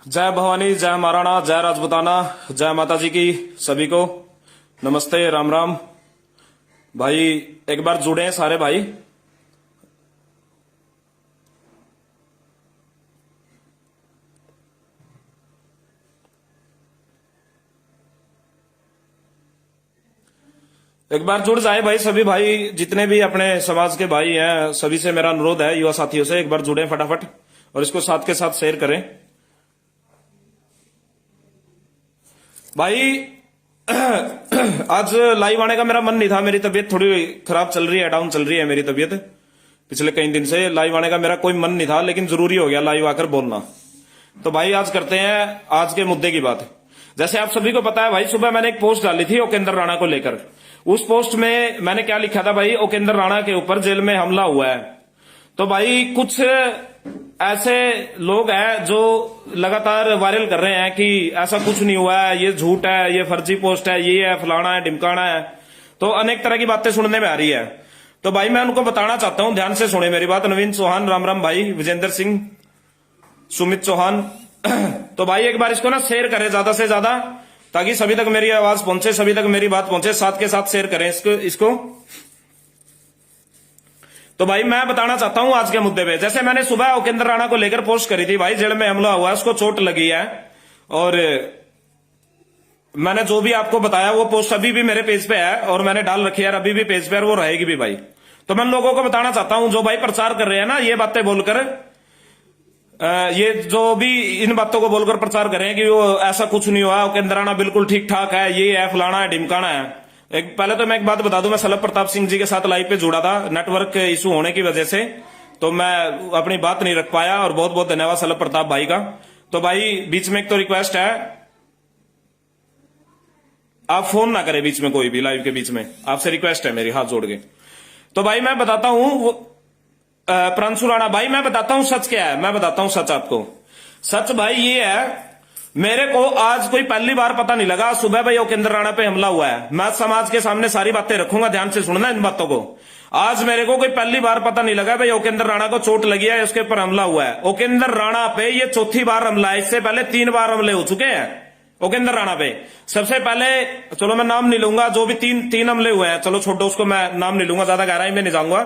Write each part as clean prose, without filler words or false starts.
जय भवानी, जय महाराणा, जय राजपूताना, जय माता जी की। सभी को नमस्ते, राम राम। भाई एक बार जुड़े हैं सारे भाई। एक बार जुड़ जाए भाई सभी भाई, जितने भी अपने समाज के भाई हैं सभी से मेरा अनुरोध है, युवा साथियों से, एक बार जुड़े फटाफट और इसको साथ के साथ शेयर करें भाई। आज लाइव आने का मेरा मन नहीं था, मेरी तबीयत थोड़ी खराब चल रही है, डाउन चल रही है मेरी तबीयत पिछले कई दिन से। लाइव आने का मेरा कोई मन नहीं था, लेकिन जरूरी हो गया लाइव आकर बोलना। तो भाई आज करते हैं आज के मुद्दे की बात। जैसे आप सभी को पता है भाई, सुबह मैंने एक पोस्ट डाली थी ओकेंद्र राणा को लेकर। उस पोस्ट में मैंने क्या लिखा था भाई, ओकेंद्र राणा के ऊपर जेल में हमला हुआ है। तो भाई कुछ ऐसे लोग हैं जो लगातार वायरल कर रहे हैं कि ऐसा कुछ नहीं हुआ है, ये झूठ है, ये फर्जी पोस्ट है, ये है, फलाना है, ढिमकाना है। तो अनेक तरह की बातें सुनने में आ रही है। तो भाई मैं उनको बताना चाहता हूं, ध्यान से सुने मेरी बात। नवीन चौहान, राम राम भाई, विजेंद्र सिंह, सुमित चौहान। तो भाई एक बार इसको ना शेयर करें ज्यादा से ज्यादा, ताकि सभी तक मेरी आवाज पहुंचे, सभी तक मेरी बात पहुंचे। साथ के साथ शेयर करें इसको। तो भाई मैं बताना चाहता हूं आज के मुद्दे पे। जैसे मैंने सुबह ओकेंद्र राणा को लेकर पोस्ट करी थी भाई, जेल में हमला हुआ है, उसको चोट लगी है, और मैंने जो भी आपको बताया वो पोस्ट अभी भी मेरे पेज पे है और मैंने डाल रखी है, अभी भी पेज पे, और वो रहेगी भी भाई। तो मैं लोगों को बताना चाहता हूं, जो भाई प्रचार कर रहे हैं ना ये बातें बोलकर, ये जो भी इन बातों को बोलकर प्रचार कर रहे हैं कि वो ऐसा कुछ नहीं हुआ, ओकेंद्र राणा बिल्कुल ठीक ठाक है, ये है, फलाना है, ढिमकाना है। एक पहले तो मैं एक बात बता दूं, मैं सलभ प्रताप सिंह जी के साथ लाइव पे जुड़ा था, नेटवर्क इशू होने की वजह से तो मैं अपनी बात नहीं रख पाया, और बहुत बहुत धन्यवाद सलभ प्रताप भाई का। तो भाई बीच में एक तो रिक्वेस्ट है, आप फोन ना करें बीच में, कोई भी लाइव के बीच में, आपसे रिक्वेस्ट है मेरी हाथ जोड़ के। तो भाई मैं बताता हूं, प्रांशु राणा भाई मैं बताता हूं सच क्या है, मैं बताता हूं सच आपको। सच भाई ये है, मेरे को आज कोई पहली बार पता नहीं लगा सुबह भाई ओकेंद्र राणा पे हमला हुआ है। मैं समाज के सामने सारी बातें रखूंगा, ध्यान से सुनना इन बातों को। आज मेरे को कोई पहली बार पता नहीं लगा भाई ओकेंद्र राणा को चोट लगी है, उसके ऊपर हमला हुआ है। ओकेंद्र राणा पे ये चौथी बार हमला है, इससे पहले 3 बार हमले हो चुके हैं ओकेंद्र राणा पे। सबसे पहले, चलो मैं नाम नहीं लूंगा, जो भी तीन हमले हुए हैं, चलो छोड़ो उसको, मैं नाम नहीं लूंगा, ज्यादा गहराई में नहीं जाऊंगा।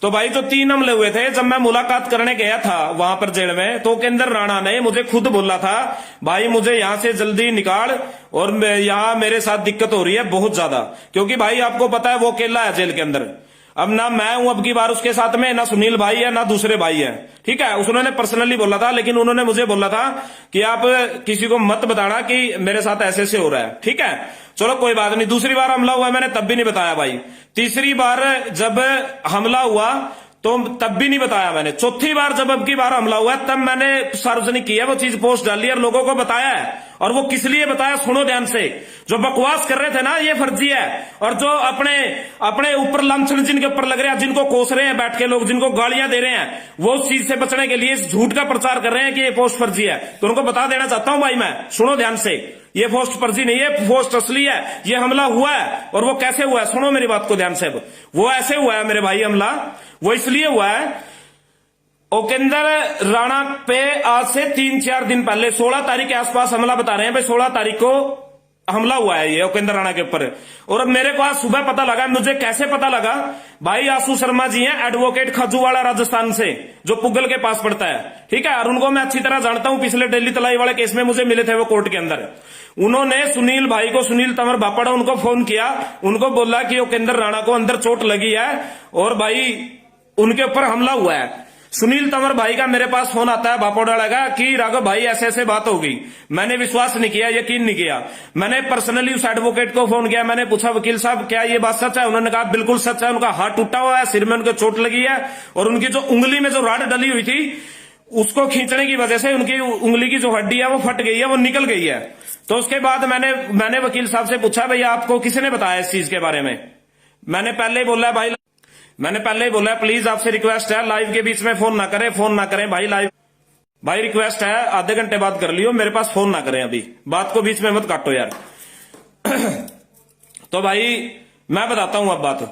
तो भाई जो 3 हमले हुए थे, जब मैं मुलाकात करने गया था वहां पर जेल में, तो ओकेंद्र राणा ने मुझे खुद बोला था, भाई मुझे यहां से जल्दी निकाल, और यहां मेरे साथ दिक्कत हो रही है बहुत ज्यादा। क्योंकि भाई आपको पता है वो अकेला है जेल के अंदर। अब ना मैं हूं अब की बार उसके साथ में, ना सुनील भाई है, ना दूसरे भाई है, ठीक है। उन्होंने पर्सनली बोला था, लेकिन उन्होंने मुझे बोला था कि आप किसी को मत बताना कि मेरे साथ ऐसे से हो रहा है, ठीक है। चलो कोई बात नहीं। दूसरी बार हमला हुआ मैंने तब भी नहीं बताया भाई। तीसरी बार जब हमला हुआ तो तब भी नहीं बताया मैंने। चौथी बार जब अब की बार हमला हुआ तब मैंने सार्वजनिक किया, वो चीज पोस्ट डाली और लोगों को बताया है। और वो किस लिए बताया, सुनो ध्यान से। जो बकवास कर रहे थे ना ये फर्जी है, और जो अपने ऊपर लांछन जिनके ऊपर लग रहे हैं, जिनको कोस रहे हैं बैठ के लोग, जिनको गालियां दे रहे हैं, वो उस चीज से बचने के लिए इस झूठ का प्रचार कर रहे हैं कि ये पोस्ट फर्जी है। तो उनको बता देना चाहता हूं भाई मैं, सुनो ध्यान से, ये पोस्ट फर्जी नहीं है, पोस्ट असली है। ये हमला हुआ है, और वो कैसे हुआ है सुनो मेरी बात को ध्यान से। वो ऐसे हुआ है मेरे भाई हमला, वो इसलिए हुआ है, ओकेंद्र राणा पे आज से 3-4 दिन पहले 16 तारीख के आसपास हमला बता रहे हैं भाई, 16 तारीख को हमला हुआ है ये ओकेंद्र राणा के ऊपर। और अब मेरे को आज सुबह पता लगा, मुझे कैसे पता लगा भाई, आशु शर्मा जी हैं एडवोकेट खजूवाड़ा राजस्थान से, जो पुगल के पास पड़ता है, ठीक है। और उनको मैं अच्छी तरह जानता हूं, पिछले दिल्ली तलाई वाले केस में मुझे मिले थे वो कोर्ट के अंदर। उन्होंने सुनील भाई को, सुनील तंवर बापड़ा, उनको फोन किया, उनको बोला कि ओकेंद्र राणा को अंदर चोट लगी है और भाई उनके ऊपर हमला हुआ है। सुनील तंवर भाई का मेरे पास फोन आता है बापोड़ा का कि राघव भाई ऐसे ऐसे बात हो गई। मैंने विश्वास नहीं किया, यकीन नहीं किया। मैंने पर्सनली उस एडवोकेट को फोन किया, मैंने पूछा वकील साहब क्या ये बात सच है? उन्होंने कहा बिल्कुल सच है, उनका हाथ टूटा हुआ है, सिर में उनको चोट लगी है, और उनकी जो उंगली में जो राड डली हुई थी उसको खींचने की वजह से उनकी उंगली की जो हड्डी है वो फट गई है, वो निकल गई है। तो उसके बाद मैंने वकील साहब से पूछा भैया आपको किसने बताया इस चीज के बारे में? मैंने पहले ही बोला प्लीज आपसे रिक्वेस्ट है लाइव के बीच में फोन ना करें भाई। लाइव भाई रिक्वेस्ट है, आधे घंटे बाद कर लियो, मेरे पास फोन ना करें, अभी बात को बीच में मत काटो यार। तो भाई मैं बताता हूं अब बात।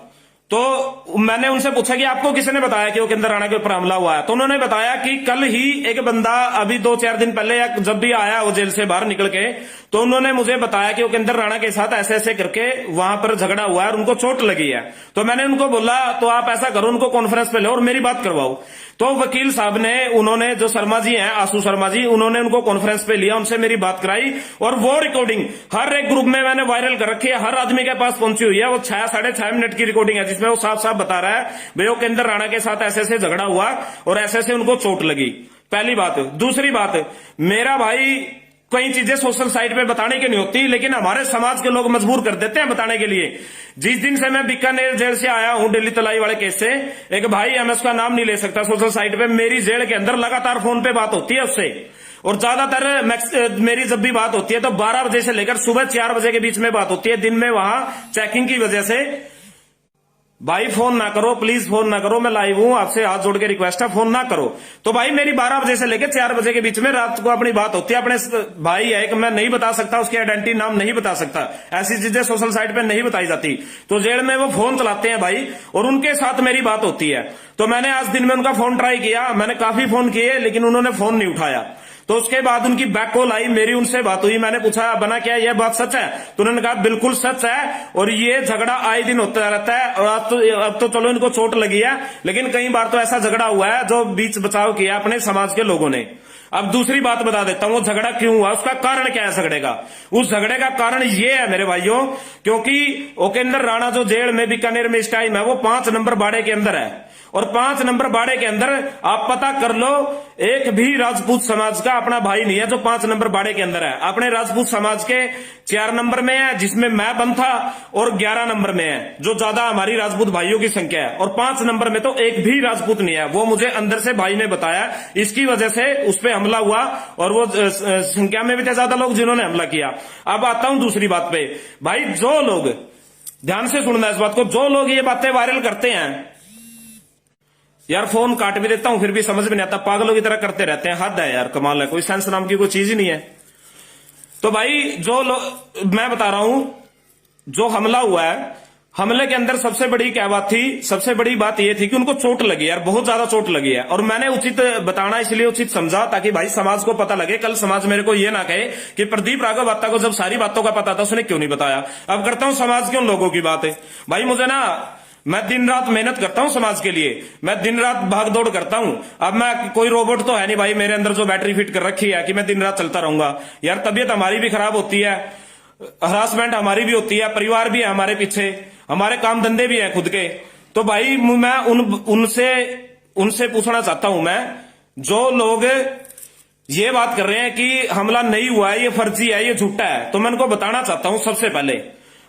तो मैंने उनसे पूछा कि आपको किसने बताया कि वो केंद्र राणा के ऊपर हमला हुआ है? तो उन्होंने बताया कि कल ही एक बंदा अभी 2-4 दिन पहले या जब भी आया वो जेल से बाहर निकल के, तो उन्होंने मुझे बताया कि वो केंद्र राणा के साथ ऐसे ऐसे करके वहां पर झगड़ा हुआ है और उनको चोट लगी है। तो मैंने उनको बोला तो आप ऐसा करो, उनको कॉन्फ्रेंस पे लो और मेरी बात करवाओ। तो वकील साहब ने, उन्होंने, जो शर्मा जी हैं, आशु शर्मा जी, उन्होंने उनको कॉन्फ्रेंस पे लिया, उनसे मेरी बात कराई और वो रिकॉर्डिंग हर एक ग्रुप में मैंने वायरल कर रखी है, हर आदमी के पास पहुंची हुई है। वो 6-6.5 मिनट की रिकॉर्डिंग है जिसमें वो साफ साफ बता रहा है भाई वो केंद्र राणा के साथ ऐसे ऐसे झगड़ा हुआ और ऐसे ऐसे उनको चोट लगी। पहली बात। दूसरी बात, मेरा भाई कई चीजें सोशल साइट पे बताने की नहीं होती, लेकिन हमारे समाज के लोग मजबूर कर देते हैं बताने के लिए। जिस दिन से मैं बीकानेर जेल से आया हूं दिल्ली तलाई वाले केस से, एक भाई है, मैं उसका नाम नहीं ले सकता, सोशल साइट पे मेरी जेल के अंदर लगातार फोन पे बात होती है उससे, और ज्यादातर मेरी जब भी बात होती है तो 12 बजे से लेकर सुबह 4 बजे के बीच में बात होती है। दिन में वहां चेकिंग की वजह से भाई फोन ना करो, प्लीज फोन ना करो, मैं लाइव हूं, आपसे हाथ जोड़ के रिक्वेस्ट है, फोन ना करो। तो भाई मेरी 12 बजे से लेकर 4 बजे के बीच में रात को अपनी बात होती है। अपने भाई है कि मैं नहीं बता सकता, उसकी आइडेंटिटी नाम नहीं बता सकता, ऐसी चीजें सोशल साइट पे नहीं बताई जाती। तो जेल में वो फोन चलाते हैं भाई और उनके साथ मेरी बात होती है। तो मैंने आज दिन में उनका फोन ट्राई किया, मैंने काफी फोन किए लेकिन उन्होंने फोन नहीं उठाया। तो उसके बाद उनकी बैक कॉल आई, मेरी उनसे बात हुई, मैंने पूछा बना क्या यह बात सच है? तो उन्होंने कहा बिल्कुल सच है और ये झगड़ा आए दिन होता रहता है और अब तो चलो इनको चोट लगी है, लेकिन कई बार तो ऐसा झगड़ा हुआ है जो बीच बचाव किया अपने समाज के लोगों ने। अब दूसरी बात बता देता हूं, वो झगड़ा क्यों हुआ, उसका कारण क्या है झगड़े का? उस झगड़े का कारण ये है मेरे भाइयों, क्योंकि ओकेंद्र राणा जो जेल में बीकानेर में इस टाइम है वो 5 नंबर बाड़े के अंदर है, और 5 नंबर बाड़े के अंदर आप पता कर लो एक भी राजपूत समाज का अपना भाई नहीं है जो 5 नंबर बाड़े के अंदर है। अपने राजपूत समाज के 4 नंबर में है जिसमें मैं बंद था, और 11 नंबर में है जो ज्यादा हमारी राजपूत भाइयों की संख्या है, और 5 नंबर में तो एक भी राजपूत नहीं है। वो मुझे अंदर से भाई ने बताया, इसकी वजह से उस पर हमला हुआ और वो संख्या में भी थे ज्यादा लोग जिन्होंने हमला किया। अब आता हूं दूसरी बात पे। भाई जो लोग, ध्यान से सुनना इस बात को, जो लोग ये बातें वायरल करते हैं, यार फोन काट भी देता हूं फिर भी समझ में नहीं आता, पागलों की तरह करते रहते हैं, हद है यार, कमाल है, कोई सेंस नाम की कोई चीज ही नहीं है। तो भाई जो लोग, मैं बता रहा हूं, जो हमला हुआ है, हमले के अंदर सबसे बड़ी क्या बात थी? सबसे बड़ी बात यह थी कि उनको चोट लगी यार, बहुत ज्यादा चोट लगी है, और मैंने उचित बताना इसलिए उचित समझा ताकि भाई समाज को पता लगे, कल समाज मेरे को यह ना कहे कि प्रदीप राघव वत्ता को जब सारी बातों का पता था उसने क्यों नहीं बताया। अब करता हूं समाज के उन लोगों की बात है। भाई मुझे ना, मैं दिन रात मेहनत करता हूं समाज के लिए, मैं दिन रात भाग दौड़ करता हूं। अब मैं कोई रोबोट तो है नहीं भाई मेरे अंदर जो बैटरी फिट कर रखी है कि मैं दिन रात चलता रहूंगा। यार तबीयत हमारी भी खराब होती है, हरासमेंट हमारी भी होती है, परिवार भी है हमारे पीछे, हमारे काम धंधे भी हैं खुद के। तो भाई मैं उनसे पूछना चाहता हूं, मैं जो लोग ये बात कर रहे हैं कि हमला नहीं हुआ है, ये फर्जी है, ये झूठा है, तो मैं उनको बताना चाहता हूं सबसे पहले,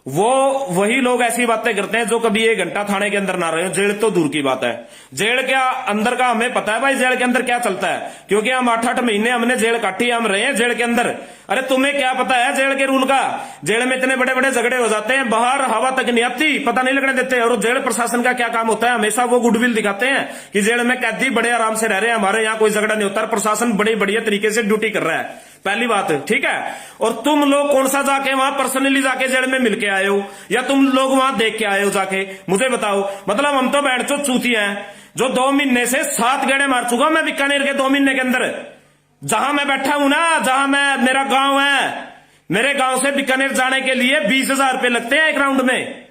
वो वही लोग ऐसी बातें करते हैं जो कभी 1 घंटा थाने के अंदर ना रहे, जेल तो दूर की बात है। जेल के अंदर का हमें पता है भाई, जेल के अंदर क्या चलता है, क्योंकि हम 8-8 महीने हमने जेल काटी, हम रहे हैं जेल के अंदर। अरे तुम्हें क्या पता है जेल के रूल का? जेल में इतने बड़े बड़े झगड़े हो जाते हैं, बाहर हवा तक नहीं आती, पता नहीं लगने देते। और जेल प्रशासन का क्या काम होता है? हमेशा वो गुडविल दिखाते हैं कि जेल में कैदी बड़े आराम से रह रहे हैं, हमारे यहाँ कोई झगड़ा नहीं होता, प्रशासन बड़े बढ़िया तरीके से ड्यूटी कर रहा है, पहली बात, ठीक है। और तुम लोग कौन सा जाके वहां पर्सनली जाके जेल में मिलके आए हो, या तुम लोग वहां देख के आए हो जाके, मुझे बताओ। मतलब हम तो बैठ चो चूतिया हैं जो 2 महीने से 7 गेड़े मार चुका मैं बीकानेर के 2 महीने के अंदर। जहां मैं बैठा हूं ना, जहां मेरा गांव है, मेरे गांव से बीकानेर जाने के लिए 20,000 रुपए लगते हैं एक राउंड में,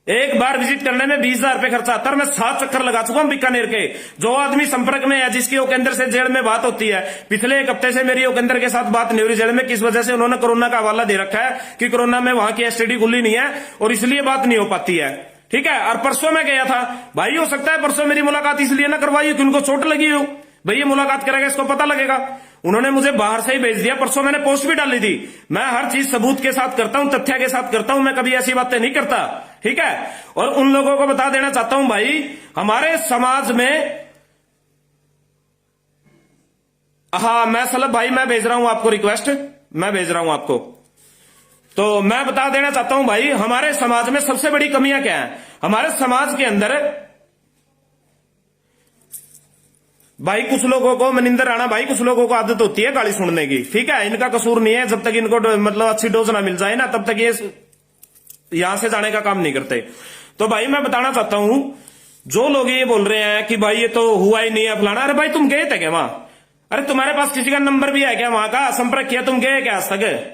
एक बार विजिट करने में 20,000 रुपए खर्चा आता है। मैं 7 चक्कर लगा चुका हूं बीकानेर के। जो आदमी संपर्क में है, जिसकी ओकेंद्र से जेल में बात होती है, पिछले 1 हफ्ते से मेरी ओकेंद्र के साथ बात नहीं हो रही जेल में, किस वजह से? उन्होंने कोरोना का हवाला दे रखा है कि कोरोना में वहां की एसटीडी खुली नहीं है और इसलिए बात नहीं हो पाती है, ठीक है। और परसों मैं गया था भाई, हो सकता है परसों मेरी मुलाकात इसलिए ना करवाई कि उनको चोट लगी हो, भाई ये मुलाकात करेगा इसको पता लगेगा। उन्होंने मुझे बाहर से ही भेज दिया, परसों मैंने पोस्ट भी डाली थी। मैं हर चीज सबूत के साथ करता हूं, तथ्य के साथ करता हूं, मैं कभी ऐसी बातें नहीं करता, ठीक है। और उन लोगों को बता देना चाहता हूं भाई, हमारे समाज में, हाँ मैं सलभ भाई मैं भेज रहा हूं आपको रिक्वेस्ट, मैं भेज रहा हूं आपको। तो मैं बता देना चाहता हूं भाई, हमारे समाज में सबसे बड़ी कमियां क्या है? हमारे समाज के अंदर भाई कुछ लोगों को, मनिंदर राणा भाई, कुछ लोगों को आदत होती है गाली सुनने की, ठीक है। इनका कसूर नहीं है, जब तक इनको मतलब अच्छी डोज ना मिल जाए ना, तब तक ये यहां से जाने का काम नहीं करते। तो भाई मैं बताना चाहता हूं, जो लोग ये बोल रहे हैं कि भाई ये तो हुआ ही नहीं है फलाना, अरे भाई तुम गए थे क्या वहां? अरे तुम्हारे पास किसी का नंबर भी है क्या वहां का? संपर्क किया? तुम गए क्या आज तक?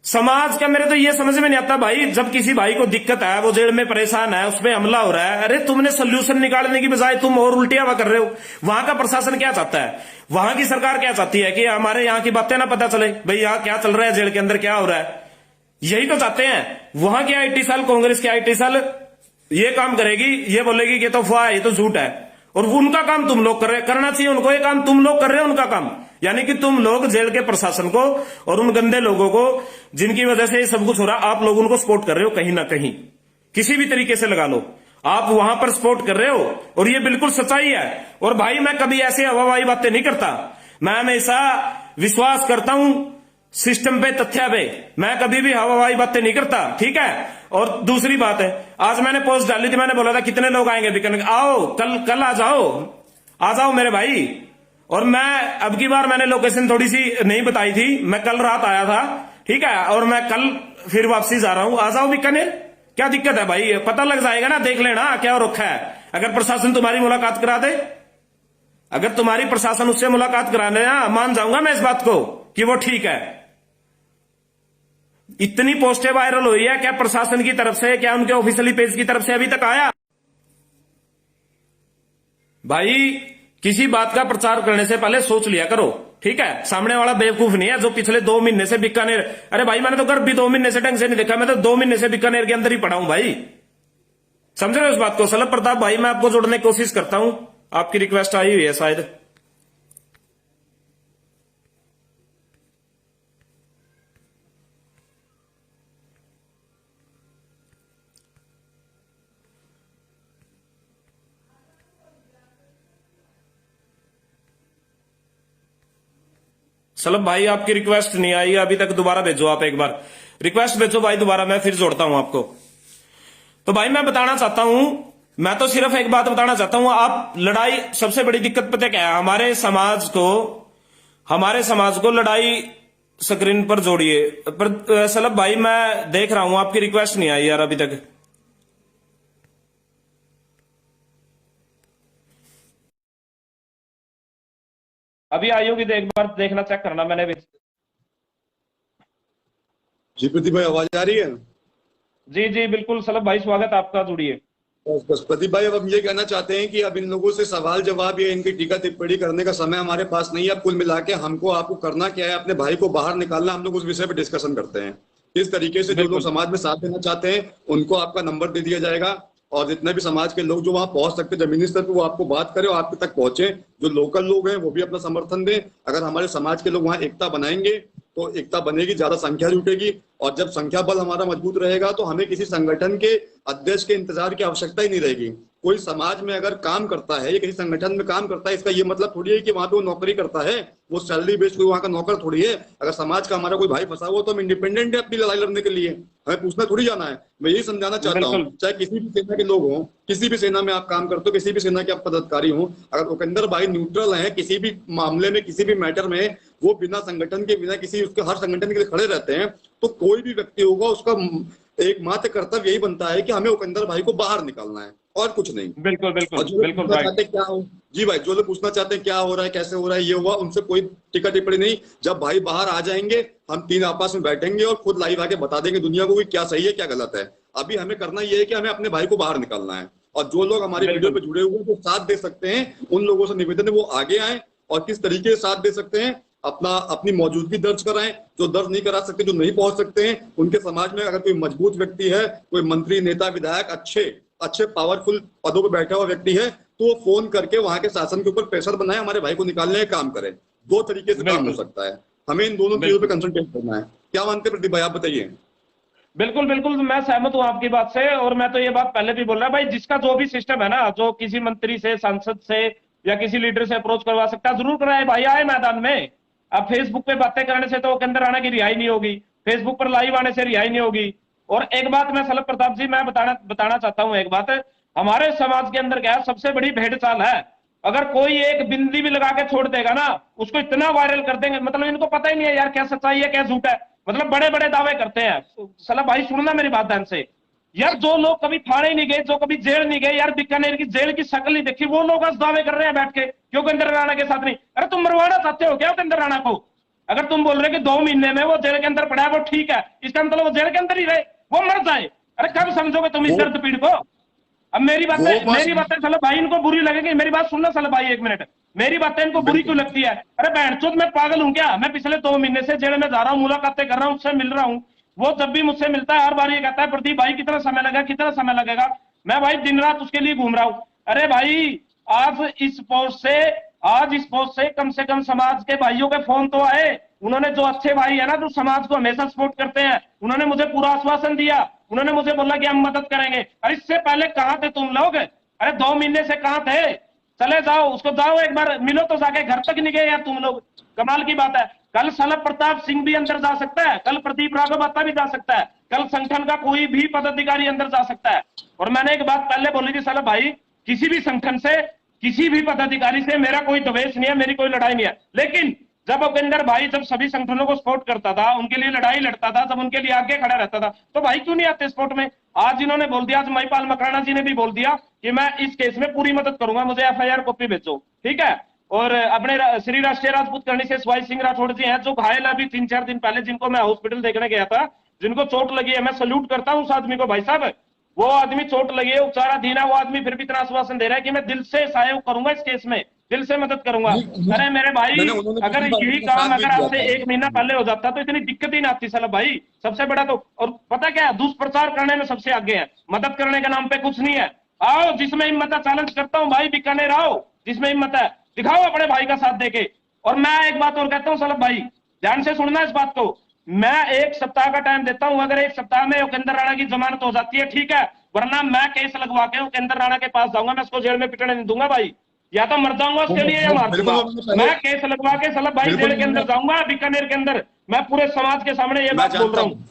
समाज का मेरे तो ये समझ में नहीं आता भाई, जब किसी भाई को दिक्कत है, वो जेल में परेशान है, उस पर हमला हो रहा है, अरे तुमने सोल्यूशन निकालने की बजाय तुम और उल्टिया हुआ कर रहे हो। वहां का प्रशासन क्या चाहता है? वहां की सरकार क्या चाहती है? कि हमारे यहाँ की बातें ना पता चले, भाई यहाँ क्या चल रहा है, जेल के अंदर क्या हो रहा है, यही तो चाहते हैं। वहां की आईटी सेल, कांग्रेस की आईटी सेल ये काम करेगी, ये बोलेगी कि तो अफवाह है, ये तो झूठ है, और उनका काम तुम लोग कर रहे, करना चाहिए उनको, ये काम तुम लोग कर रहे हो उनका काम। यानी कि तुम लोग जेल के प्रशासन को और उन गंदे लोगों को जिनकी वजह से ये सब कुछ हो रहा, आप लोग उनको सपोर्ट कर रहे हो कहीं ना कहीं, किसी भी तरीके से लगा लो, आप वहां पर सपोर्ट कर रहे हो, और ये बिल्कुल सच्चाई है। और भाई मैं कभी ऐसे हवाई बातें नहीं करता, मैं हमेशा विश्वास करता हूं सिस्टम पे, तथ्य पे, मैं कभी भी हवाई बातें नहीं करता, ठीक है। और दूसरी बात है, आज मैंने पोस्ट डाली थी, मैंने बोला था कितने लोग आएंगे बीकानेर, आओ कल आ जाओ मेरे भाई। और मैं अब की बार मैंने लोकेशन थोड़ी सी नहीं बताई थी, मैं कल रात आया था, ठीक है, और मैं कल फिर वापसी जा रहा हूं, आ जाओ बीकानेर, क्या दिक्कत है भाई? पता लग जाएगा ना, देख लेना क्या रखा है। अगर प्रशासन तुम्हारी मुलाकात करा दे, अगर तुम्हारी प्रशासन उससे मुलाकात करा दे ना, मान जाऊंगा मैं इस बात को कि वो ठीक है। इतनी पोस्टें वायरल हुई है, क्या प्रशासन की तरफ से, क्या उनके ऑफिशियली पेज की तरफ से अभी तक आया? भाई किसी बात का प्रचार करने से पहले सोच लिया करो, ठीक है। सामने वाला बेवकूफ नहीं है जो पिछले 2 महीने से बीकानेर, अरे भाई मैंने तो घर भी 2 महीने से ढंग से नहीं देखा, मैं तो 2 महीने से बीकानेर के अंदर ही पड़ा हूं भाई, समझ रहे हो इस बात को? सलभ प्रताप भाई मैं आपको जोड़ने की कोशिश करता हूं, आपकी रिक्वेस्ट आई हुई है शायद। सलभ भाई आपकी रिक्वेस्ट नहीं आई अभी तक, दोबारा भेजो, आप एक बार रिक्वेस्ट भेजो भाई दोबारा, मैं फिर जोड़ता हूं आपको। तो भाई मैं बताना चाहता हूं, मैं तो सिर्फ एक बात बताना चाहता हूं, आप लड़ाई, सबसे बड़ी दिक्कत पता क्या है, हमारे समाज को लड़ाई स्क्रीन पर जोड़िए। पर सलभ भाई मैं देख रहा हूं आपकी रिक्वेस्ट नहीं आई यार अभी तक। अभी आई होगी, एक बार देखना, चेक करना, मैंने भी। जी प्रदीप भाई आवाज आ रही है? जी जी बिल्कुल सलभ भाई, स्वागत आपका, जुड़िए। बस प्रदीप भाई, अब हम ये कहना चाहते हैं कि अब इन लोगों से सवाल जवाब या इनकी टीका टिप्पणी करने का समय हमारे पास नहीं है। अब कुल मिला के हमको आपको करना क्या है, अपने भाई को बाहर निकालना, हम लोग उस विषय पर डिस्कशन करते हैं। इस तरीके से जो लोग समाज में साथ देना चाहते हैं उनको आपका नंबर दे दिया जाएगा, और जितने भी समाज के लोग जो वहां पहुंच सकते जमीनी स्तर पर, वो आपको बात करें और आपके तक पहुंचे। जो लोकल लोग हैं वो भी अपना समर्थन दें। अगर हमारे समाज के लोग वहां एकता बनाएंगे तो एकता बनेगी, ज्यादा संख्या जुटेगी, और जब संख्या बल हमारा मजबूत रहेगा तो हमें किसी संगठन के अध्यक्ष के इंतजार की आवश्यकता ही नहीं रहेगी। कोई समाज में अगर काम करता है या किसी संगठन में काम करता है, इसका ये मतलब थोड़ी है कि वहां पे वो नौकरी करता है, वो सैलरी बेस्ड कोई वहां का नौकर थोड़ी है। अगर समाज का हमारा कोई भाई फंसा हुआ तो हम इंडिपेंडेंट है अपनी लड़ाई लड़ने के लिए, हमें पूछना थोड़ी जाना है। मैं यही समझाना चाहता हूँ, चाहे किसी भी सेना के लोग हों, किसी भी सेना में आप काम करते हो, किसी भी सेना के आप पदाधिकारी हों, अगर उपेंद्र भाई न्यूट्रल हैं किसी भी मामले में, किसी भी मैटर में, वो बिना संगठन के, बिना किसी उसके, हर संगठन के लिए खड़े रहते हैं, तो कोई भी व्यक्ति होगा उसका एकमात्र कर्तव्य यही बनता है कि हमें उपेंद्र भाई को बाहर निकालना है, और कुछ नहीं। बिल्कुल बिल्कुल बिल्कुल चाहते क्या हो जी भाई, जो लोग पूछना चाहते हैं क्या हो रहा है, कैसे हो रहा है, ये हुआ, उनसे कोई टिक्का टिप्पणी नहीं। जब भाई बाहर आ जाएंगे हम 3 आपस में बैठेंगे और खुद लाइव आके बता देंगे दुनिया को कि क्या सही है क्या गलत है। अभी हमें करना ये है कि हमें अपने भाई को बाहर निकालना है, और जो लोग हमारे वीडियो पे जुड़े हुए हैं जो साथ दे सकते हैं, उन लोगों से निवेदन है वो आगे आए, और किस तरीके से साथ दे सकते हैं, अपनी मौजूदगी दर्ज कराएं। जो दर्ज नहीं करा सकते, जो नहीं पहुंच सकते हैं, उनके समाज में अगर कोई मजबूत व्यक्ति है, कोई मंत्री, नेता, विधायक, अच्छे पावरफुल पदों पर बैठा हुआ व्यक्ति है, तो वो फोन करके वहां के शासन के ऊपर प्रेशर बनाए, हमारे भाई को निकालने का काम करें। 2 तरीके से काम हो सकता है, हमें इन दोनों चीजों पे कंसंट्रेट करना है। क्या मानते हैं प्रदीप भाई, आप बताइए। बिल्कुल बिल्कुल मैं सहमत हूं आपकी बात से, और मैं तो ये बात पहले भी बोल रहा भाई, जिसका जो भी सिस्टम है ना, जो किसी मंत्री से, सांसद से या किसी लीडर से अप्रोच करवा सकता है, जरूर कराए भाई, आए मैदान में। अब फेसबुक पे बातें करने से तो के अंदर आने की रिहाई नहीं होगी, फेसबुक पर लाइव आने से रिहाई नहीं होगी। और एक बात मैं सलभ प्रताप जी मैं बताना चाहता हूं, एक बात हमारे समाज के अंदर क्या है, सबसे बड़ी भेड़ चाल है, अगर कोई एक बिंदी भी लगा के छोड़ देगा ना, उसको इतना वायरल कर देंगे, मतलब इनको पता ही नहीं है यार क्या सच्चाई है क्या झूठ है, मतलब बड़े बड़े दावे करते हैं। सलभ भाई सुनना मेरी बात ध्यान से, यार जो लोग कभी थाने नहीं गए, जो कभी जेल नहीं गए, यार बीकानेर की जेल की शक्ल नहीं देखी, वो लोग आज दावे कर रहे हैं बैठ के कि उपेंद्र राणा के साथ नहीं। अरे तुम मरवाना चाहते हो क्या उपेंद्र राणा को? अगर तुम बोल रहे कि 2 महीने में वो जेल के अंदर पड़ा है, वो ठीक है, इसका मतलब वो जेल के अंदर ही रहे, वो मर जाए। अरे कब समझोगे तुम इस वो दर्द पीड़ को? अब वो बस मेरी बातें साला भाई इनको बुरी लगेगी, मेरी बात सुनना साला भाई, 1 मिनट। मेरी बातें इनको बुरी क्यों बिल्कुल। लगती है? अरे बहनचोद मैं पागल हूं क्या? मैं पिछले 2 महीने से जेल में जा रहा हूँ, मुलाकातें कर रहा हूँ, उससे मिल रहा हूँ। वो जब भी मुझसे मिलता है हर बार ये कहता है प्रदीप भाई कितना समय लगेगा, कितना समय लगेगा। मैं भाई दिन रात उसके लिए घूम रहा हूं। अरे भाई आज इस पोस्ट से आज इस पोस्ट से कम समाज के भाइयों के फोन तो आए। उन्होंने, जो अच्छे भाई है ना, जो समाज को हमेशा सपोर्ट करते हैं, उन्होंने मुझे पूरा आश्वासन दिया। उन्होंने मुझे बोला कि हम मदद करेंगे। अरे इससे पहले कहां थे तुम लोग? अरे 2 महीने से कहां थे? चले जाओ, उसको जाओ एक बार मिलो तो, जाके घर तक नहीं गए यार तुम लोग। कमाल की बात है। कल साला प्रताप सिंह भी अंदर जा सकता है, कल प्रदीप राघव बत्ता भी जा सकता है, कल संगठन का कोई भी पदाधिकारी अंदर जा सकता है। और मैंने एक बात पहले बोली थी, साला भाई किसी भी संगठन से, किसी भी पदाधिकारी से मेरा कोई द्वेष नहीं है, मेरी कोई लड़ाई नहीं है। लेकिन जब उपेंद्र भाई जब सभी संगठनों को सपोर्ट करता था, उनके लिए लड़ाई लड़ता था, जब उनके लिए आगे खड़ा रहता था, तो भाई क्यों नहीं आते सपोर्ट में? आज इन्होंने बोल दिया, आज महिपाल मकराना जी ने भी बोल दिया कि मैं इस केस में पूरी मदद करूंगा, मुझे एफआईआर कॉपी भेजो, ठीक है। और अपने श्री राष्ट्रीय राजपूत करनी से शिवाजी सिंह राठौड़ जी हैं, जो घायल अभी 3-4 दिन पहले, जिनको मैं हॉस्पिटल देखने गया था, जिनको चोट लगी है, मैं सल्यूट करता हूं उस आदमी को भाई साहब। वो आदमी चोट लगी है, उपचाराधीन है, वो आदमी फिर भी इतना आश्वासन दे रहा है कि मैं दिल से सहयोग करूंगा इस केस में, दिल से मदद करूंगा। नहीं, अरे मेरे भाई, उन्होंने अगर पिछली बार यही उनका काम साथ भी अगर दिया आपसे था। 1 महीना पहले हो जाता तो इतनी दिक्कत ही ना आती साला भाई। सबसे बड़ा तो, और पता क्या है, दुष्प्रचार करने में सबसे आगे है, मदद करने के नाम पे कुछ नहीं है। आओ जिसमें हिम्मत है, चैलेंज करता हूं भाई, बीकानेर आओ, जिसमें हिम्मत है दिखाओ अपने भाई का साथ देके। और मैं एक बात और कहता हूं सलभ भाई, ध्यान से सुनना इस बात को। मैं 1 सप्ताह का टाइम देता हूं, अगर 1 सप्ताह में उपेंद्र राणा की जमानत हो जाती है ठीक है, वरना मैं केस लगवा के उपेंद्र राणा के पास जाऊंगा, मैं उसको जेल में पिटने नहीं दूंगा भाई। या तो मर जाऊंगा उसके लिए या मार बिल्कुल दूंगा। उन्होंने पहले, मैं केस लगवा के सलभ भाई बिल्कुल जेल के उन्होंने, अंदर जाऊंगा, बीकानेर के अंदर। मैं पूरे समाज के सामने ये मैं बात बोल जानता रहा हूँ। हूं।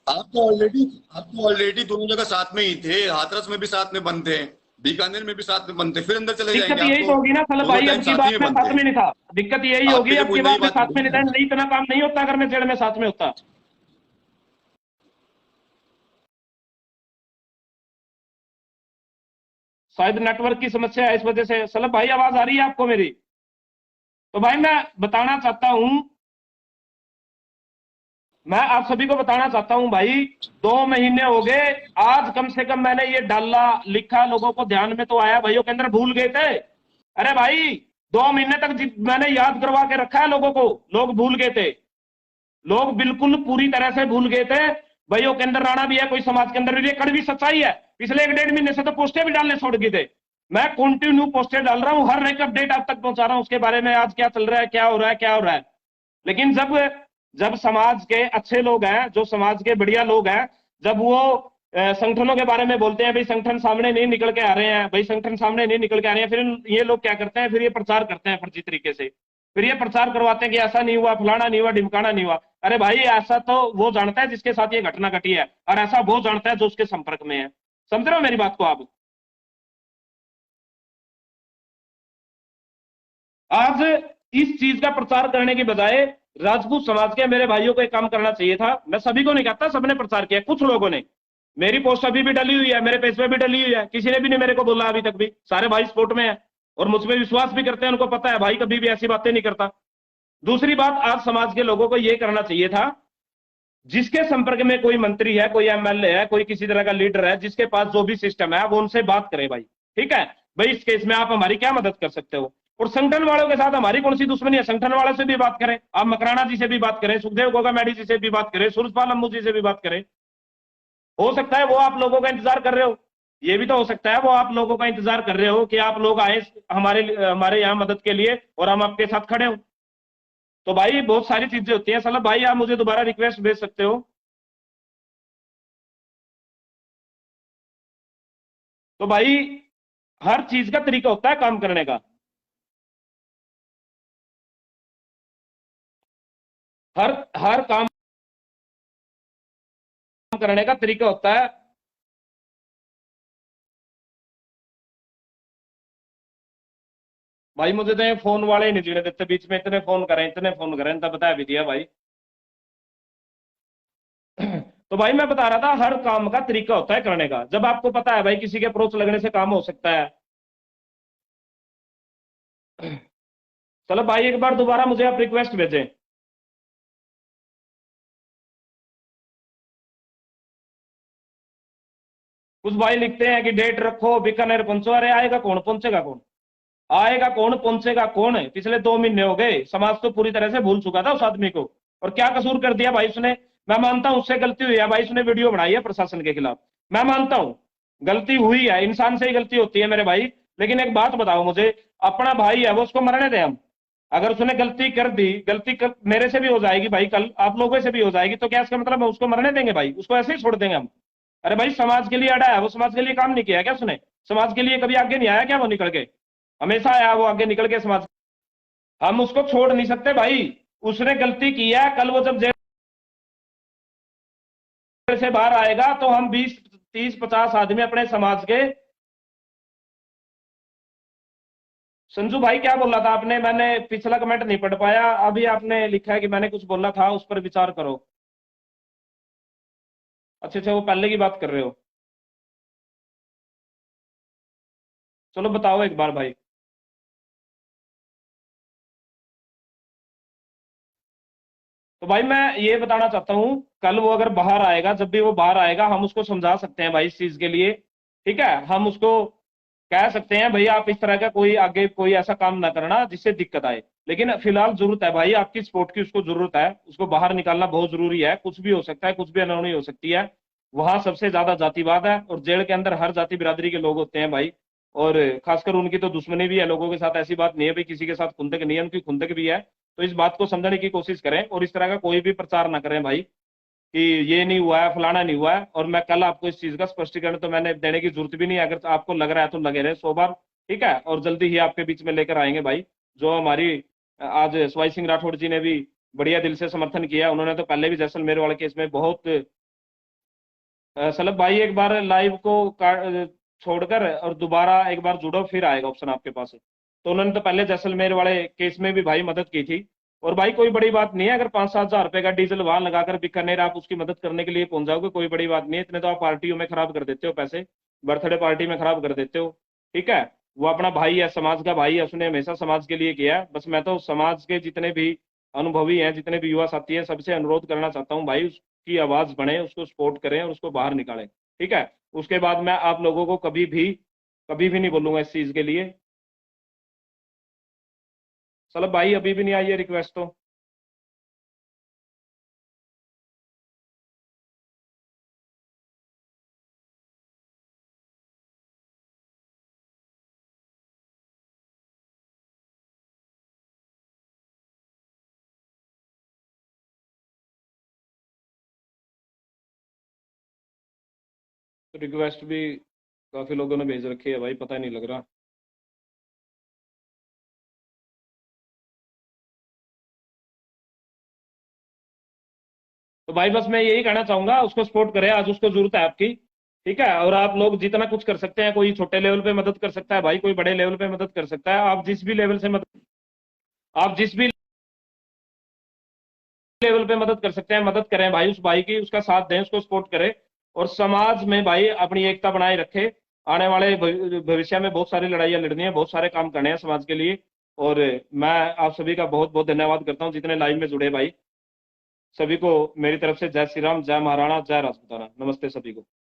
आप तो ऑलरेडी दोनों जगह साथ में ही थे, हाथरस में भी साथ में बनते हैं, बीकानेर में भी साथ में बनते, फिर अंदर चले दिक्कत जाएंगे। आप यही तो तो होगी ना सलभ दोनों भाई, टाइम अब की साथ ही बात में में बनते साथ में हैं। नहीं था। दिक्कत यही आपके होगी, लिए अब कोई की नई बात में बात साथ में नहीं नहीं था, है। नहीं इतना काम नहीं होता अगर मैं जेल में साथ में होता। शायद नेटवर्क की समस्या है, इस वजह से। सलभ भाई आवाज आ रही है आपको मेरी? तो भाई मैं बताना चाहता हूं, मैं आप सभी को बताना चाहता हूं भाई, 2 महीने हो गए। आज कम से कम मैंने ये डाला, लिखा, लोगों को ध्यान में तो आया, भाइयों के अंदर भूल गए थे। अरे भाई 2 महीने तक मैंने याद करवा के रखा है लोगों को, लोग भूल गए थे। लोग बिल्कुल पूरी तरह से भूल गए थे। भाइयों के अंदर राणा भी है, कोई समाज के अंदर भी, ये कड़वी सच्चाई है। पिछले 1-1.5 महीने से तो पोस्टें भी डालने छोड़ गए थे। मैं कंटिन्यू पोस्टें डाल रहा हूं, हर एक अपडेट आप तक पहुंचा रहा हूं उसके बारे में, आज क्या चल रहा है, क्या हो रहा है, क्या हो रहा है। लेकिन जब जब समाज के अच्छे लोग हैं, जो समाज के बढ़िया लोग हैं, जब वो संगठनों के बारे में बोलते हैं, भाई संगठन सामने नहीं निकल के आ रहे हैं, भाई संगठन सामने नहीं निकल के आ रहे हैं, फिर ये लोग क्या करते हैं, फिर ये प्रचार करते हैं फर्जी तरीके से। फिर ये प्रचार करवाते हैं कि ऐसा नहीं हुआ, फलाना नहीं हुआ, ढिमकाना नहीं हुआ। अरे भाई ऐसा तो वो जानता है जिसके साथ ये घटना घटी है, और ऐसा वो जानता है जो उसके संपर्क में है। समझ रहे हो मेरी बात को आप? आज इस चीज का प्रचार करने की बजाय राजपूत समाज के मेरे भाइयों को एक काम करना चाहिए था। मैं सभी को नहीं कहता, सबने प्रचार किया, कुछ लोगों ने। मेरी पोस्ट अभी भी डली हुई है, मेरे पेज पे भी डली हुई है, किसी ने भी नहीं मेरे को बोला अभी तक भी। सारे भाई सपोर्ट में है और मुझ पर विश्वास भी करते हैं, उनको पता है भाई कभी भी ऐसी बातें नहीं करता। दूसरी बात, आज समाज के लोगों को यह करना चाहिए था, जिसके संपर्क में कोई मंत्री है, कोई एमएलए है, कोई किसी तरह का लीडर है, जिसके पास जो भी सिस्टम है, वो उनसे बात करे भाई। ठीक है भाई, इस केस में आप हमारी क्या मदद कर सकते हो। और संगठन वालों के साथ हमारी कौन सी दुश्मनी है, संगठन वालों से भी बात करें, आप मकराना जी से भी बात करें, सुखदेव गोगा मैडी जी से भी बात करें, सूरजपाल अम्मू जी से भी बात करें। हो सकता है वो आप लोगों का इंतजार कर रहे हो, ये भी तो हो सकता है वो आप लोगों का इंतजार कर रहे हो कि आप लोग आए हमारे हमारे यहाँ मदद के लिए और हम आपके साथ खड़े हो। तो भाई बहुत सारी चीजें होती हैं। सलभ भाई आप मुझे दोबारा रिक्वेस्ट भेज सकते हो। तो भाई हर चीज का तरीका होता है काम करने का, हर हर काम करने का तरीका होता है। भाई मुझे तो ये फोन वाले ही नहीं जीने देते, बीच में इतने फोन करें, इतने फोन करें, तब बता भी दिया भाई। तो भाई मैं बता रहा था हर काम का तरीका होता है करने का। जब आपको पता है भाई किसी के अप्रोच लगने से काम हो सकता है, चलो भाई एक बार दोबारा मुझे आप रिक्वेस्ट भेजें। कुछ भाई लिखते हैं कि डेट रखो बीकानेर पहुंचो। अरे आएगा कौन, पहुंचेगा कौन, आएगा कौन, पहुंचेगा कौन है? पिछले 2 महीने हो गए, समाज तो पूरी तरह से भूल चुका था उस आदमी को। और क्या कसूर कर दिया भाई उसने? मैं मानता हूं उससे गलती हुई है भाई, उसने वीडियो बनाई है प्रशासन के खिलाफ, मैं मानता हूं गलती हुई है, इंसान से ही गलती होती है मेरे भाई। लेकिन एक बात बताओ मुझे, अपना भाई है वो, उसको मरने दें हम? अगर उसने गलती कर दी, मेरे से भी हो जाएगी भाई, कल आप लोगों से भी हो जाएगी, तो क्या इसका मतलब है उसको मरने देंगे भाई? उसको ऐसे ही छोड़ देंगे हम? अरे भाई समाज के लिए अड़ा है वो, समाज के लिए काम नहीं किया क्या उसने? समाज के लिए कभी आगे नहीं आया क्या वो निकल के? हमेशा आया वो आगे निकल के समाज। हम उसको छोड़ नहीं सकते भाई, उसने गलती की है। कल वो जब जेल से बाहर आएगा तो हम 20 30 50 आदमी अपने समाज के। संजू भाई क्या बोला था आपने? मैंने पिछला कमेंट नहीं पढ़ पाया, अभी आपने लिखा है कि मैंने कुछ बोला था, उस पर विचार करो। अच्छा अच्छा, वो पहले की बात कर रहे हो? चलो बताओ एक बार भाई। तो भाई मैं ये बताना चाहता हूं, कल वो अगर बाहर आएगा, जब भी वो बाहर आएगा हम उसको समझा सकते हैं भाई इस चीज के लिए। ठीक है, हम उसको कह सकते हैं भाई आप इस तरह का कोई आगे कोई ऐसा काम ना करना जिससे दिक्कत आए। लेकिन फिलहाल जरूरत है भाई आपकी सपोर्ट की, उसको जरूरत है, उसको बाहर निकालना बहुत जरूरी है। कुछ भी हो सकता है, कुछ भी अनहोनी हो सकती है। वहां सबसे ज्यादा जातिवाद है, और जेल के अंदर हर जाति बिरादरी के लोग होते हैं भाई। और खासकर उनकी तो दुश्मनी भी है लोगों के साथ, ऐसी बात नहीं है भाई किसी के साथ खुंदक नहीं है, उनकी खुंदक भी है। तो इस बात को समझने की कोशिश करें, और इस तरह का कोई भी प्रचार ना करें भाई कि ये नहीं हुआ है, फलाना नहीं हुआ है। और मैं कल आपको इस चीज का स्पष्टीकरण तो मैंने देने की जरूरत भी नहीं है, अगर आपको लग रहा है तो लगे रहे 100 बार। ठीक है, और जल्दी ही आपके बीच में लेकर आएंगे भाई। जो हमारी आज सवाई सिंह राठौड़ जी ने भी बढ़िया दिल से समर्थन किया, उन्होंने तो पहले भी जैसलमेर वाले केस में बहुत सलभ भाई एक बार लाइव को छोड़कर और दोबारा एक बार जुड़ो, फिर आएगा ऑप्शन आपके पास। तो उन्होंने तो पहले जैसलमेर वाले केस में भी भाई मदद की थी। और भाई कोई बड़ी बात नहीं है, अगर 5 7 हजार रुपए का डीजल वहां लगाकर बीकानेर आप उसकी मदद करने के लिए पहुंच जाओगे, कोई बड़ी बात नहीं है। इतने तो आप पार्टियों में खराब कर देते हो पैसे, बर्थडे पार्टी में खराब कर देते हो। ठीक है, वो अपना भाई है, समाज का भाई है, उसने हमेशा समाज के लिए किया है। बस मैं तो समाज के जितने भी अनुभवी हैं, जितने भी युवा साथी हैं, सबसे अनुरोध करना चाहता हूँ भाई की आवाज बने, उसको सपोर्ट करें और उसको बाहर निकालें। ठीक है, उसके बाद मैं आप लोगों को कभी भी नहीं बोलूंगा इस चीज के लिए। चलो भाई अभी भी नहीं आई है रिक्वेस्ट तो। रिक्वेस्ट भी काफी लोगों ने भेज रखी है भाई, पता ही नहीं लग रहा। तो भाई बस मैं यही कहना चाहूंगा, उसको सपोर्ट करें, आज उसको जरूरत है आपकी। ठीक है, और आप लोग जितना कुछ कर सकते हैं, कोई छोटे लेवल पे मदद कर सकता है भाई, कोई बड़े लेवल पे मदद कर सकता है। आप जिस भी लेवल से मदद, आप जिस भी लेवल पे मदद कर सकते हैं मदद करें भाई, उस भाई की, उसका साथ दें, उसको सपोर्ट करें। और समाज में भाई अपनी एकता बनाए रखे। आने वाले भविष्य में बहुत सारी लड़ाइयां लड़नी है, बहुत सारे काम करने हैं समाज के लिए। और मैं आप सभी का बहुत बहुत धन्यवाद करता हूँ जितने लाइव में जुड़े भाई। सभी को मेरी तरफ से जय श्री राम, जय महाराणा, जय राजपूताना, नमस्ते सभी को।